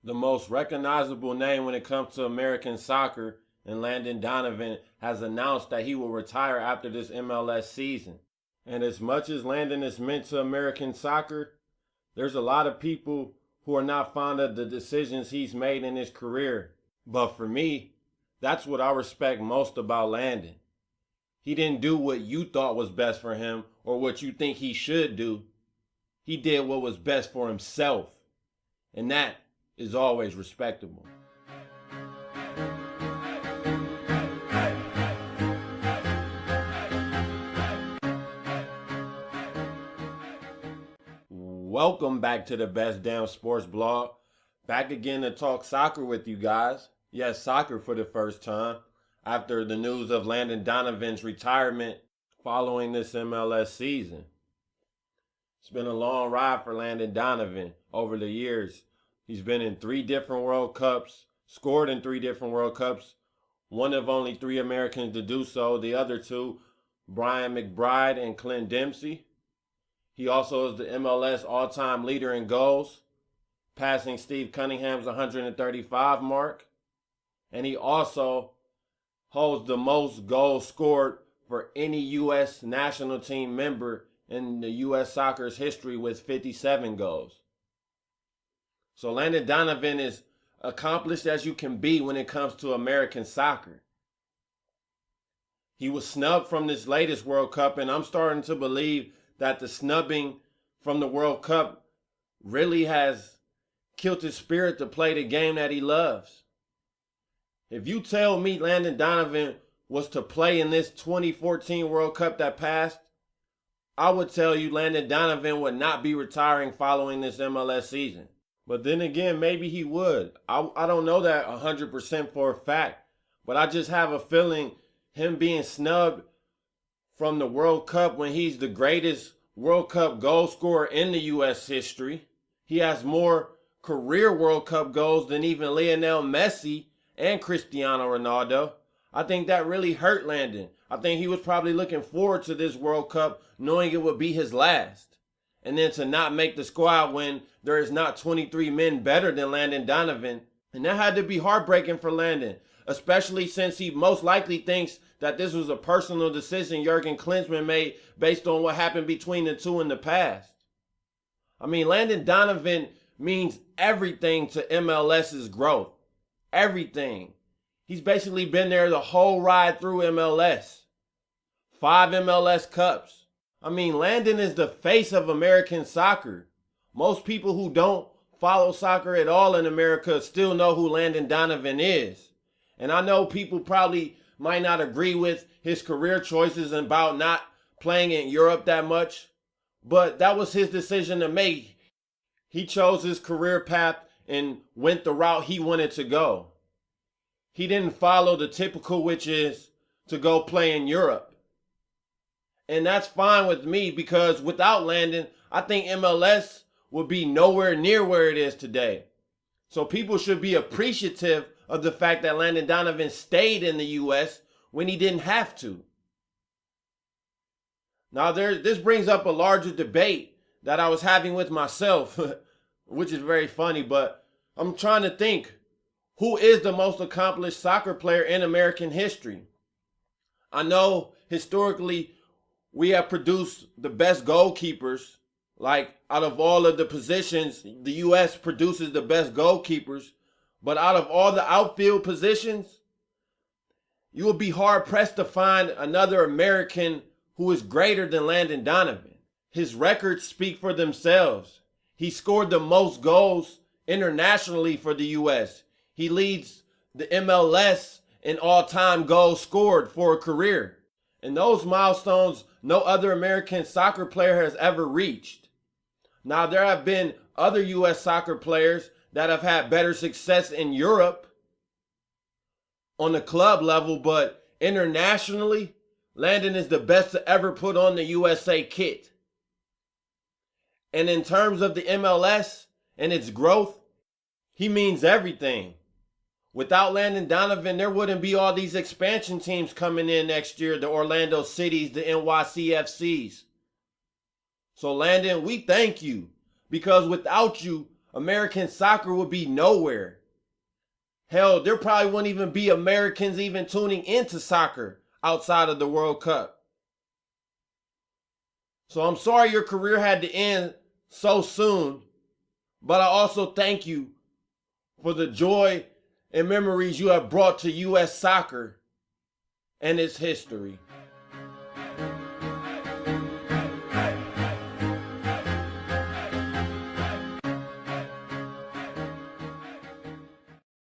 The most recognizable name when it comes to American soccer, and Landon Donovan has announced that he will retire after this MLS season. And as much as Landon is meant to American soccer, there's a lot of people who are not fond of the decisions he's made in his career. But for me, that's what I respect most about Landon. He didn't do what you thought was best for him or what you think he should do. He did what was best for himself. And that is always respectable. Welcome back to the Best Damn Sports Blog. Back again to talk soccer with you guys. Yes, soccer for the first time after the news of Landon Donovan's retirement following this MLS season. It's been a long ride for Landon Donovan over the years. He's been in 3 different World Cups, scored in 3 different World Cups, one of only 3 Americans to do so, the other 2, Brian McBride and Clint Dempsey. He also is the MLS all-time leader in goals, passing Steve Cunningham's 135 mark. And he also holds the most goals scored for any U.S. national team member in the US Soccer's history with 57 goals. So Landon Donovan is accomplished as you can be when it comes to American soccer. He was snubbed from this latest World Cup, and I'm starting to believe that the snubbing from the World Cup really has killed his spirit to play the game that he loves. If you tell me Landon Donovan was to play in this 2014 World Cup that passed, I would tell you Landon Donovan would not be retiring following this MLS season. But then again, maybe he would. I don't know that 100% for a fact. But I just have a feeling him being snubbed from the World Cup when he's the greatest World Cup goal scorer in the U.S. history. He has more career World Cup goals than even Lionel Messi and Cristiano Ronaldo. I think that really hurt Landon. I think he was probably looking forward to this World Cup knowing it would be his last. And then to not make the squad when there is not 23 men better than Landon Donovan. And that had to be heartbreaking for Landon, especially since he most likely thinks that this was a personal decision Jurgen Klinsmann made based on what happened between the two in the past. I mean, Landon Donovan means everything to MLS's growth. Everything. He's basically been there the whole ride through MLS. 5 MLS Cups. I mean, Landon is the face of American soccer. Most people who don't follow soccer at all in America still know who Landon Donovan is. And I know people probably might not agree with his career choices about not playing in Europe that much, but that was his decision to make. He chose his career path and went the route he wanted to go. He didn't follow the typical, which is to go play in Europe. And that's fine with me because without Landon, I think MLS would be nowhere near where it is today. So people should be appreciative of the fact that Landon Donovan stayed in the U.S. when he didn't have to. Now, this brings up a larger debate that I was having with myself, which is very funny, but I'm trying to think, who is the most accomplished soccer player in American history? I know historically we have produced the best goalkeepers. Like out of all of the positions, the U.S. produces the best goalkeepers. But out of all the outfield positions, you will be hard pressed to find another American who is greater than Landon Donovan. His records speak for themselves. He scored the most goals internationally for the U.S. He leads the MLS in all-time goals scored for a career. And those milestones no other American soccer player has ever reached. Now, there have been other U.S. soccer players that have had better success in Europe on the club level, but internationally, Landon is the best to ever put on the USA kit. And in terms of the MLS and its growth, he means everything. Without Landon Donovan, there wouldn't be all these expansion teams coming in next year, the Orlando Cities, the NYCFCs. So Landon, we thank you because without you, American soccer would be nowhere. Hell, there probably wouldn't even be Americans even tuning into soccer outside of the World Cup. So I'm sorry your career had to end so soon, but I also thank you for the joy and memories you have brought to US soccer and its history.